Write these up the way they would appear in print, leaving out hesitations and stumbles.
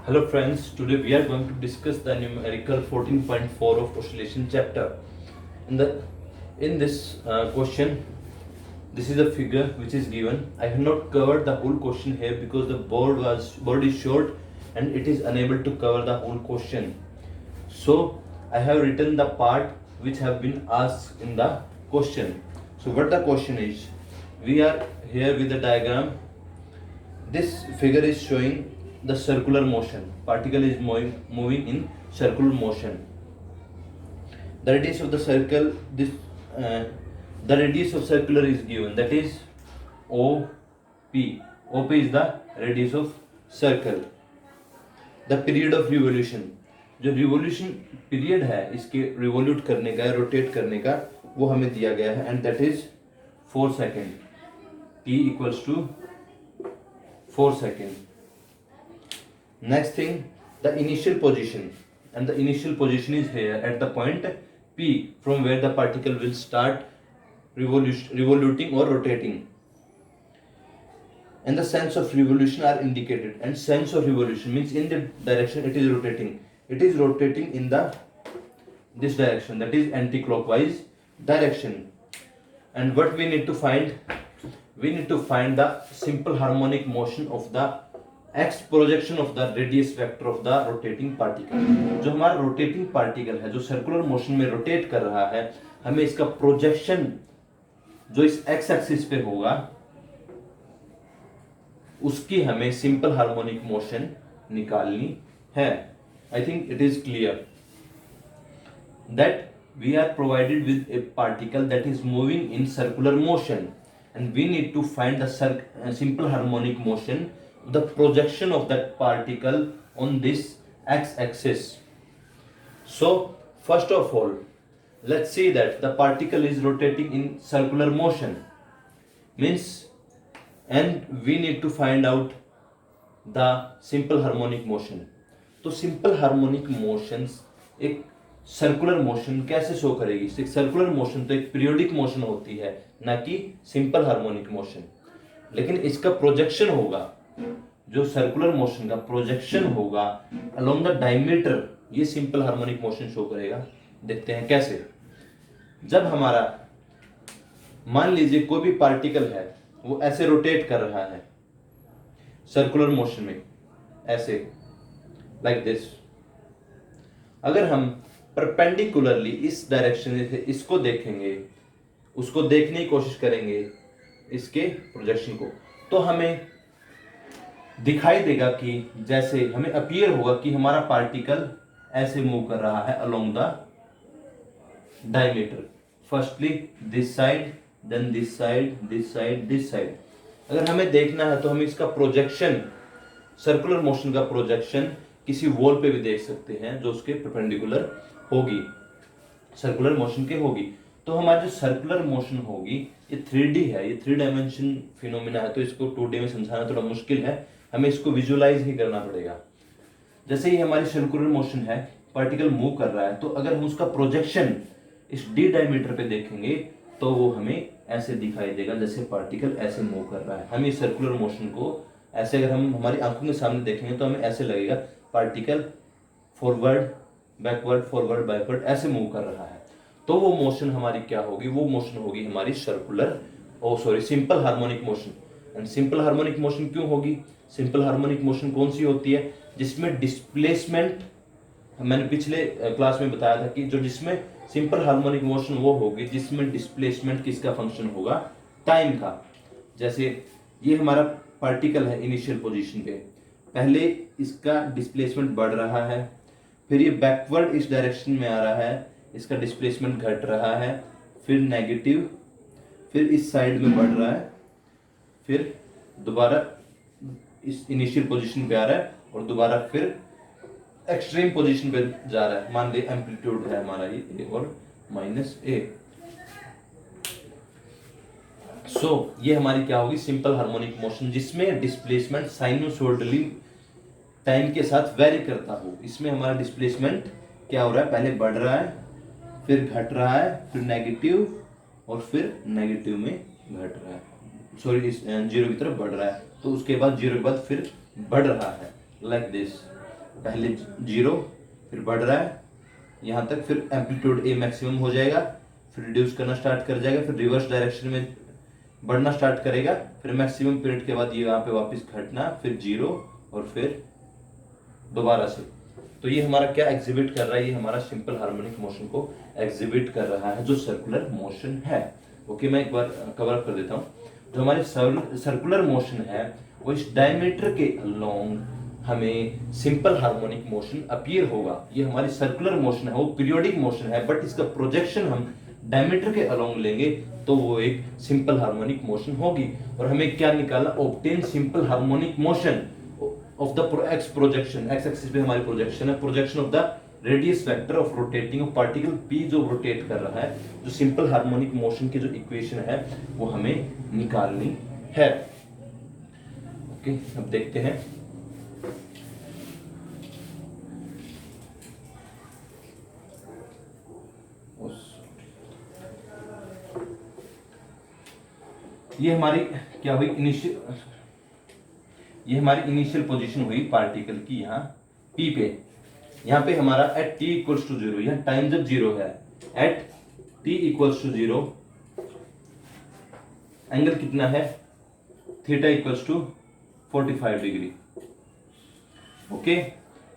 Hello friends, today we are going to discuss the numerical 14.4 of oscillation chapter. In this question, this is a figure which is given. I have not covered the whole question here because the board is short and it is unable to cover the whole question. So I have written the part which have been asked in the question. So what the question is, we are here with the diagram. This figure is showing the circular motion. Particle is moving in circular motion. The radius of the circle, the radius of circular is given. That is OP. OP is the radius of circle. The period of revolution. जो revolution period है इसके revolute करने का, rotate करने का, वो हमें दिया गया है and that is 4 second. T equals to 4 seconds. Next thing, the initial position, and the initial position is here at the point P from where the particle will start revoluting or rotating. And the sense of revolution are indicated, and sense of revolution means in the direction it is rotating. It is rotating in this direction, that is anti-clockwise direction. And what we need to find? We need to find the simple harmonic motion of the x projection of the radius vector of the rotating particle. जो हमारा rotating particle है, जो circular motion में rotate कर रहा है, हमें इसका projection जो इस x axis पे होगा उसकी हमें simple harmonic motion निकालनी है. I think it is clear that we are provided with a particle that is moving in circular motion. And we need to find the simple harmonic motion, the projection of that particle on this x-axis. So first of all, let's see that the particle is rotating in circular motion, means, and we need to find out the simple harmonic motion. तो simple harmonic motions एक circular motion कैसे show करेगी? Circular motion तो एक periodic motion होती है, ना कि सिंपल हार्मोनिक मोशन. लेकिन इसका प्रोजेक्शन होगा, जो सर्कुलर मोशन का प्रोजेक्शन होगा अलोंग द डायमीटर, ये सिंपल हार्मोनिक मोशन शो करेगा. देखते हैं कैसे. जब हमारा मान लीजिए कोई भी पार्टिकल है, वो ऐसे रोटेट कर रहा है सर्कुलर मोशन में, ऐसे लाइक दिस. अगर हम परपेंडिकुलरली इस डायरेक्शन से इसको देखेंगे, उसको देखने की कोशिश करेंगे इसके प्रोजेक्शन को, तो हमें दिखाई देगा कि जैसे हमें अपीयर होगा कि हमारा पार्टिकल ऐसे मूव कर रहा है along the diameter. Firstly this side, then this side, this side, this side. अगर हमें देखना है तो हम इसका प्रोजेक्शन, सर्कुलर मोशन का प्रोजेक्शन किसी वॉल पे भी देख सकते हैं जो उसके परपेंडिकुलर होगी, सर्कुलर मोशन के होगी. तो हमारी जो सर्कुलर मोशन होगी ये 3D है, ये 3 डायमेंशन फिनोमिना है, तो इसको 2D में समझाना थोड़ा मुश्किल है, हमें इसको विजुअलाइज ही करना पड़ेगा. जैसे ही हमारी सर्कुलर मोशन है, पार्टिकल मूव कर रहा है, तो अगर हम उसका प्रोजेक्शन इस D डायमीटर पे देखेंगे तो वो हमें ऐसे दिखाई देगा जैसे पार्टिकल ऐसे मूव कर रहा है. हम इस सर्कुलर मोशन को ऐसे अगर हम हमारी आंखों के सामने देखेंगे तो हमें ऐसे लगेगा particle forward backward, forward backward ऐसे मूव कर रहा है. तो वो मोशन हमारी क्या होगी? वो मोशन होगी हमारी simple harmonic motion. And simple harmonic motion क्यों होगी? सिंपल हार्मोनिक मोशन कौन सी होती है? जिसमें डिस्प्लेसमेंट, मैंने पिछले क्लास में बताया था कि जो जिसमें सिंपल हार्मोनिक मोशन वो होगी जिसमें डिस्प्लेसमेंट किसका फंक्शन होगा? टाइम का. जैसे ये हमारा पार्टिकल है इनिशियल पोजीशन पे, पहले इसका डिस्प्लेसमेंट बढ़ रहा है, फिर ये बैकवर्ड इस डायरेक्शन में आ रहा है, इसका डिस्प्लेसमेंट घट रहा है, फिर नेगेटिव, फिर इस साइड में बढ़ रहा है, फिर दोबारा इस इनिशियल पोजीशन पे आ रहा है और दोबारा फिर एक्सट्रीम पोजीशन पे जा रहा है. मान ली एम्पलीट्यूड है हमारा ये A और -A. सो ये हमारी क्या होगी? सिंपल हार्मोनिक मोशन, जिसमें डिस्प्लेसमेंट साइनोसॉइडली टाइम के साथ वेरी करता हो. इसमें हमारा डिस्प्लेसमेंट क्या हो रहा है? पहले बढ़ रहा है, फिर घट रहा है, फिर नेगेटिव और फिर नेगेटिव में घट रहा है, सॉरी इस जीरो की तरफ बढ़ रहा है, तो उसके बाद जीरो के बाद फिर बढ़ रहा है, लाइक दिस. पहले 0, फिर बढ़ रहा है यहाँ तक, फिर एम्पलीट्यूड ए मैक्सिमम हो जाएगा, फिर रिड्यूस करना स्टार्ट कर जाएगा, फिर रिवर्स डायरेक्शन में बढ़ना स्टार्ट करेगा, फिर मैक्सिमम पीरियड के बाद ये यहाँ पे वापस घटना, फिर 0 और फिर दोबारा से। तो ये हमारा क्या एग्जिबिट कर रहा है, ये हमारा सिंपल हार्मोनिक मोशन को एग्जिबिट कर रहा है, जो सर्कुलर मोशन है। ओके, मैं एक बार कवर अप कर देता हूँ। जो हमारे सर्कुलर मोशन है वो इस डायमीटर के अलोंग हमें सिंपल हार्मोनिक मोशन अपीयर होगा। ये हमारी सर्कुलर मोशन है, वो पीरियोडिक मोशन है, बट इसका प्रोजेक्शन हम डायमीटर के अलोंग लेंगे तो वो एक सिंपल हार्मोनिक मोशन होगी। और हमें क्या निकालना, obtain simple harmonic motion of the x projection, x axis पे हमारी प्रोजेक्शन है, projection of the radius vector of rotating of particle P जो रोटेट कर रहा है, जो सिंपल हार्मोनिक मोशन की जो इक्वेशन है वो हमें निकालनी है। ओके, अब देखते हैं। ये हमारी क्या हुई, ये हमारी इनिशियल पोजीशन हुई पार्टिकल की यहाँ P पे। यहाँ पे हमारा एट t इक्वल्स टू 0, यहाँ टाइम जब 0 है, at t equals to 0 angle कितना है, theta equals to 45 degree. Okay,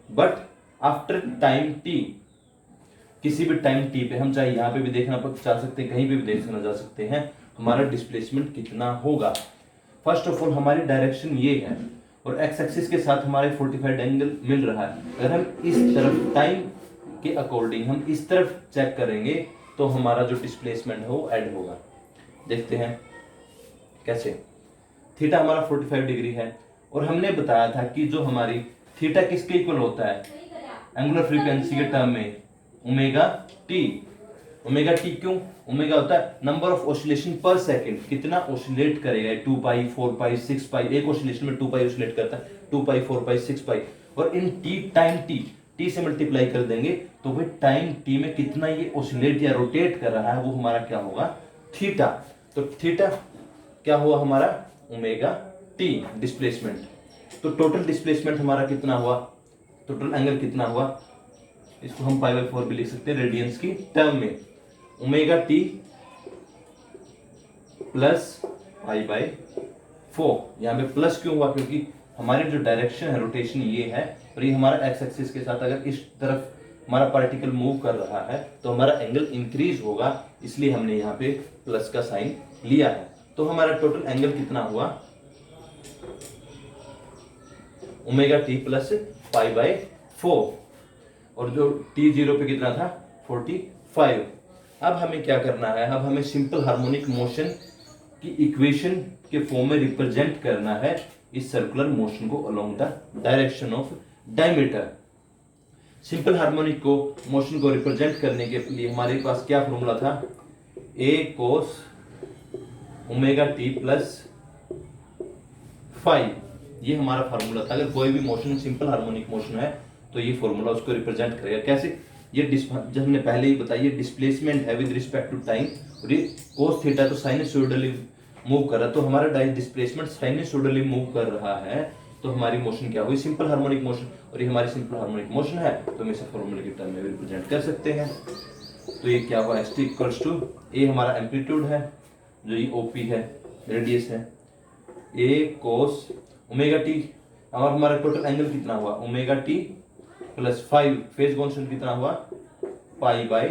but after time t, किसी भी टाइम t पे, हम चाहे यहाँ पे भी देखना चाह सकते हैं, कहीं पे भी देखना जा सकते हैं, हमारा डिस्प्लेसमेंट कितना होगा। फर्स्ट ऑफ ऑल हमारी डायरेक्शन ये है और एक्स एक्सिस के साथ हमारे 45 एंगल मिल रहा है। अगर हम इस तरफ टाइम के अकॉर्डिंग हम इस तरफ चेक करेंगे तो हमारा जो डिस्प्लेसमेंट है वो ऐड होगा। देखते हैं कैसे। थीटा हमारा 45 डिग्री है और हमने बताया था कि जो हमारी थीटा किसके इक्वल होता है, एंगुलर फ्रीक्वेंसी के टर्म में ओमेगा टी। ओमेगा टी क्यों, ओमेगा होता है number of oscillation per second, कितना ऑसिलेट करेगा, 2 पाई 4 पाई 6 पाई, एक ऑसिलेशन में 2 पाई ऑसिलेट करता है, 2 पाई 4 पाई 6 पाई, और इन टी टाइम टी से मल्टीप्लाई कर देंगे तो भाई टाइम टी में कितना ये ऑसिलेट या रोटेट कर रहा है वो हमारा क्या होगा, थीटा। तो थीटा क्या हुआ हमारा, ओमेगा टी डिस्प्लेसमेंट। तो टोटल डिस्प्लेसमेंट हमारा कितना हुआ, टोटल एंगल कितना हुआ, इसको हम पाई बाय 4 भी लिख सकते हैं रेडियंस की टर्म में। Omega T plus pi by 4, यहाँ पे प्लस क्यों हुआ, क्योंकि हमारी जो डायरेक्शन है रोटेशन ये है और ये हमारा एक्स एक्सिस के साथ अगर इस तरफ हमारा पार्टिकल मूव कर रहा है तो हमारा एंगल इंक्रीज होगा, इसलिए हमने यहाँ पे प्लस का साइन लिया है। तो हमारा टोटल एंगल कितना हुआ, omega T plus pi by 4, और जो टी 0 पे कितना था 45। अब हमें क्या करना है, अब हमें सिंपल हार्मोनिक मोशन की इक्वेशन के फॉर्म में रिप्रेजेंट करना है इस सर्कुलर मोशन को along the direction of diameter. Simple harmonic को मोशन को रिप्रेजेंट करने के लिए हमारे पास क्या फॉर्मूला था, a cos omega T plus 5, ये हमारा फार्मूला था। अगर कोई भी मोशन सिंपल हार्मोनिक मोशन है तो ये फॉर्मूला उसको रिप्रेजेंट करेगा। कैसे, ये जब हमने पहले ही बताया ये डिस्प्लेसमेंट है विद रिस्पेक्ट टू टाइम, और ये cos थीटा तो साइनसोइडली मूव कर रहा है, तो हमारा डिस्प्लेसमेंट साइनसोइडली मूव कर रहा है, तो हमारी मोशन क्या हुई, सिंपल हार्मोनिक मोशन, और ये हमारी सिंपल हार्मोनिक मोशन है तो हम इसे फॉर्मूले के टर्म में भी रिप्रेजेंट कर सकते हैं। तो ये क्या हुआ, st इक्वल्स टू ए हमारा एम्पलीट्यूड है, जो ये ओपी है, रेडियस है, a cos ओमेगा टी, और हमारा टोटल एंगल कितना हुआ, omega T plus 5, phase constant कितना हुआ, पाई बाय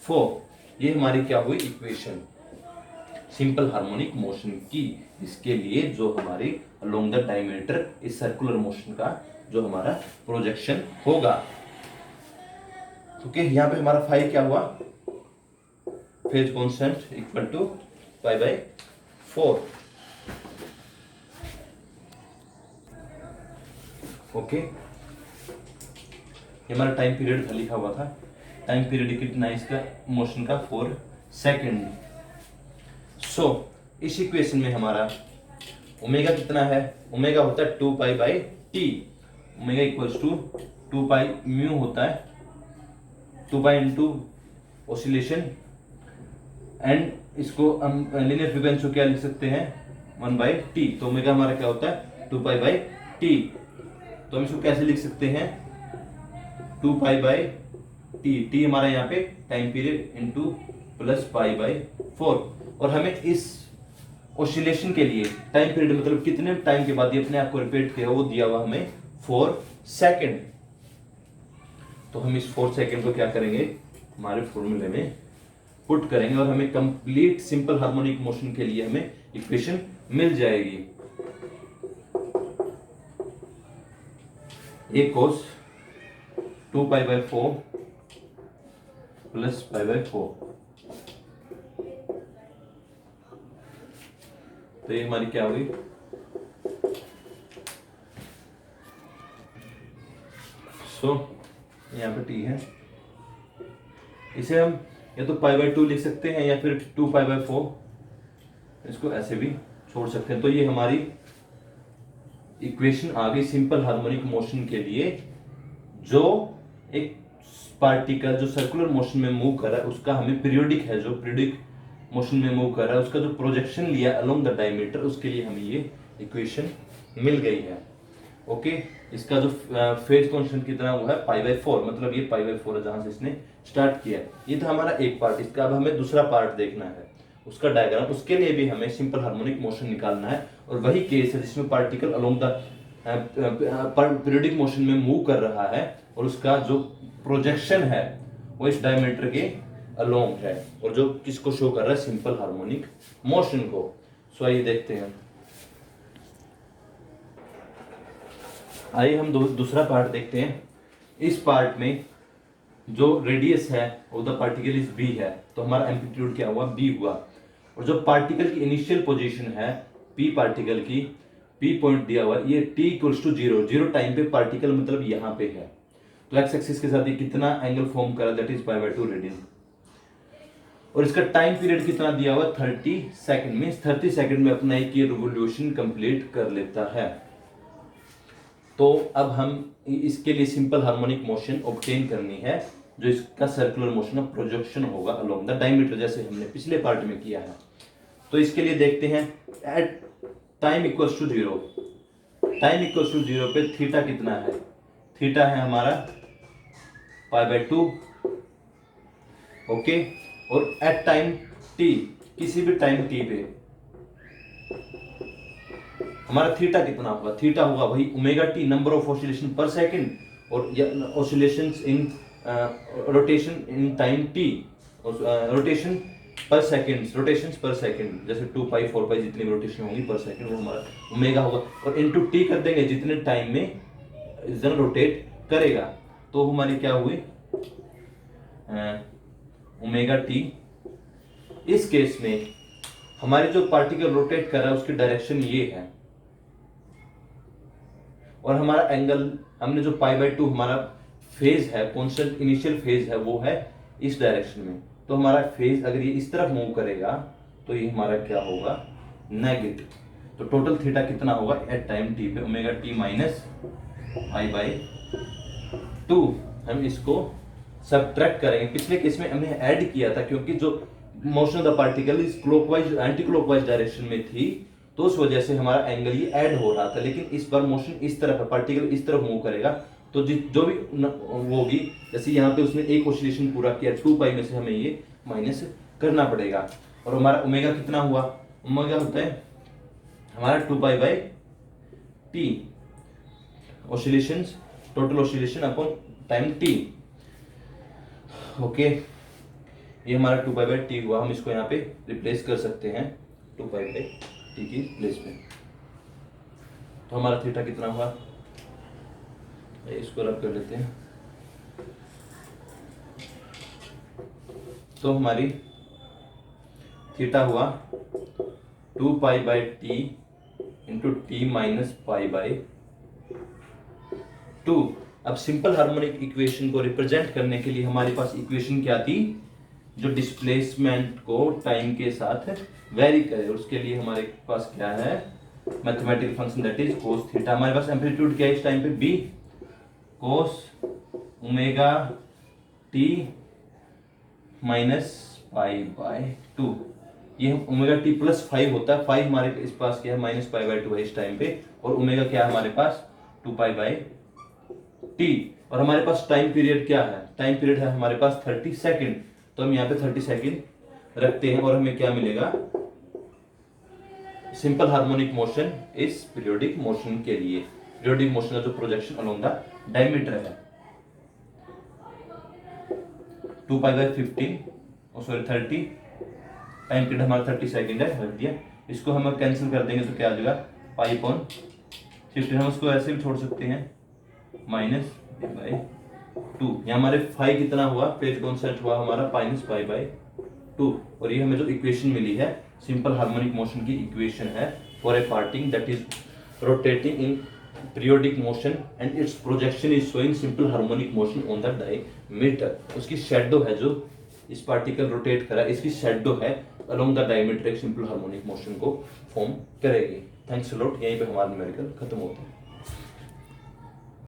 4। ये हमारी क्या हुई इक्वेशन सिंपल हार्मोनिक मोशन की, इसके लिए जो हमारी अलोंग द डायमीटर इस सर्कुलर मोशन का जो हमारा प्रोजेक्शन होगा। ओके, यहाँ पे हमारा 5 क्या हुआ, phase constant equal to pi by 4। Okay, हमारा टाइम पीरियड लिखा हुआ था, टाइम पीरियड कितना है इसका मोशन का, 4 सेकेंड। सो इस इक्वेशन में हमारा ओमेगा कितना है, ओमेगा होता है 2 pi by T, omega equals to 2 pi mu होता है, 2 पाई इंटू ऑसिलेशन, एंड इसको हम लीनियर फ्रीक्वेंसी को क्या लिख सकते हैं, 1 बाय टी। तो ओमेगा हमारा क्या होता है 2 पाई बाय टी। तो हम इसको कैसे लिख सकते हैं, 2 पाई बाई टी, टी हमारा यहाँ पे time period into plus pi by 4। और हमें इस ऑसिलेशन के लिए टाइम पीरियड मतलब कितने टाइम के बाद ये अपने आप को रिपीट किया वो दिया हुआ हमें 4 सेकेंड। तो हम इस 4 सेकेंड को क्या करेंगे, हमारे फॉर्मूले में पुट करेंगे और हमें कंप्लीट सिंपल हार्मोनिक मोशन के लिए हमें इक्वेशन मिल जाएगी। ए कोस 2 pi by 4 plus pi by 4, तो ये हमारी क्या हुई, यहाँ पे टी है, इसे हम या तो पाई बाई 2 लिख सकते हैं या फिर 2 पाई बाई 4, इसको ऐसे भी छोड़ सकते हैं। तो ये हमारी इक्वेशन आ गई सिंपल हार्मोनिक मोशन के लिए। जो एक पार्टिकल जो सर्कुलर मोशन में मूव कर रहा है उसका हमें पीरियोडिक है, जो पीरियोडिक मोशन में मूव कर रहा है उसका जो प्रोजेक्शन लिया अलोंग द डायमीटर, उसके लिए हमें ये इक्वेशन मिल गई है। ओके, इसका जो फेज कांस्टेंट कितना हुआ है पाई बाई 4, मतलब ये पाई बाई 4 है जहां से इसने स्टार्ट किया। ये था हमारा एक पार्ट। इसका अब हमें दूसरा पार्ट देखना है, उसका डायग्राम। उसके लिए भी हमें सिंपल हार्मोनिक मोशन निकालना है और वही केस है जिसमें particle along the periodic motion में मूव कर रहा है और उसका जो प्रोजेक्शन है वो इस डायमीटर के अलोंग है और जो किसको शो कर रहा है, सिंपल हार्मोनिक मोशन को। सो आइए देखते हैं। आइए हम दूसरा पार्ट देखते हैं। इस पार्ट में जो रेडियस है of the particle is B है, तो हमारा एम्पलीट्यूड क्या हुआ, बी हुआ। और जो पार्टिकल की इनिशियल पोजीशन है पी पार्टिकल की, पी पॉइंट दिया हुआ ये t इक्वल्स टू 0, 0 टाइम पे पार्टिकल मतलब यहाँ पे है। तो एक्स एक्सिस के साथ ये कितना एंगल फॉर्म करा, that is pi by 2 radian. और इसका टाइम पीरियड कितना दिया हुआ, 30 सेकंड। मींस 30 सेकंड में अपना एक ये रिवोल्यूशन कंप्लीट कर लेता है। तो अब हम इसके लिए सिंपल हार्मोनिक मोशन ऑब्टेन करनी है, जो इसका सर्कुलर मोशन का प्रोजेक्शन होगा अलोंग द डायमीटर, जैसे हमने पिछले पार्ट में किया है। तो इसके लिए देखते हैं at time equals to 0, time equals to 0 पे थीटा कितना है, थीटा है हमारा पाई बाई 2। ओके, और एट टाइम टी, किसी भी टाइम टी पे हमारा थीटा कितना होगा, थीटा होगा वही omega T, number of oscillation per second, और oscillations in rotation in time T, rotation per second, rotations per second, जैसे 2 पाई 4 पाई जितनी रोटेशन होंगी पर सेकंड वो हमारा ओमेगा होगा। और इनटू टी कर देंगे जितने टाइम में जन रोटेट करेगा, तो हमारी क्या हुई ओमेगा टी। इस केस में हमारे जो पार्टिकल रोटेट कर रहा है उसकी डायरेक्शन ये है और हमारा एंगल हमने जो पाई बाई 2 हमारा फेज है, कांस्टेंट इनिशियल फेज है, वो है इस डायरेक्शन में। तो हमारा फेज अगर ये इस तरफ मूव करेगा तो ये हमारा क्या होगा, नेगेटिव। तो टोटल थीटा कितना होगा एट टाइम टी पे, omega T minus pi by 2। हम इसको सबट्रैक्ट करेंगे। पिछले केस में हमने ऐड किया था क्योंकि जो motion of the particle is clockwise anti clockwise direction में थी, तो उस वजह से हमारा एंगल ये ऐड हो रहा था। लेकिन इस बार मोशन इस तरफ है, पार्टिकल इस तरफ मूव करेगा, तो जो भी वो होगी, जैसे यहाँ पे उसने एक ऑसिलेशन पूरा किया 2 पाई में से हमें ये माइनस करना पड़ेगा। और हमारा ओमेगा कितना हुआ, ओमेगा होता है हमारा 2 pi by T, oscillations, total oscillation upon time T. Okay, ये हमारा 2 पाई बाई टी हुआ। हम इसको यहाँ पे रिप्लेस कर सकते हैं 2 पाई बाई टी की प्लेस में। तो हमारा थीटा कितना हुआ, इसको रब कर लेते हैं। तो हमारी थीटा हुआ 2 pi by T into T minus pi by 2। अब सिंपल हार्मोनिक इक्वेशन को रिप्रेजेंट करने के लिए हमारे पास इक्वेशन क्या थी, जो डिस्प्लेसमेंट को टाइम के साथ वेरी करे। उसके लिए हमारे पास क्या है, mathematical function that is cos theta. हमारे पास एम्पलीट्यूड क्या है इस टाइम पे, B cos omega T minus pi by 2। ये ओमेगा टी प्लस 5 होता है, 5 हमारे इस पास क्या है माइनस पाई बाई 2 है इस टाइम पे, और ओमेगा क्या है हमारे पास 2 पाई बाई t, और हमारे पास टाइम पीरियड क्या है, टाइम पीरियड है हमारे पास 30 सेकंड, तो हम यहाँ पे 30 सेकंड रखते हैं और हमें क्या मिलेगा, सिंपल हार्मोनिक मोशन इस पीरियोडिक मोशन के लिए, पीरियोडिक मोशन का जो प्रोजेक्शन अलोंग द डायमीटर है 2 pi bye 15 sorry 30, time period हमारा 30 सेकंड है, रख दिया। इसको हम कैंसिल कर देंगे तो क्या आ जाएगा, पाई अपॉन 15, हम उसको ऐसे भी छोड़ सकते हैं माइनस बाई 2, यहाँ हमारे फाई कितना हुआ, पेज कॉन्सेंट हुआ हमारा माइनस पाई बाई 2, और ये हमें जो इक्वेशन मिली है सिंपल हार्मोनिक मोशन की इक्वेशन है for a particle that is rotating in periodic motion and its projection is showing simple harmonic motion on the diameter। उसकी शेडो है जो इस पार्टिकल रोटेट करा, इसकी शेडो है along the diameter एक सिंपल हार्मोनिक मोशन को फॉर्म करेगी। थैंक्स अ लॉट, यहीं पे हमारा न्यूमेरिकल खत्म होता है।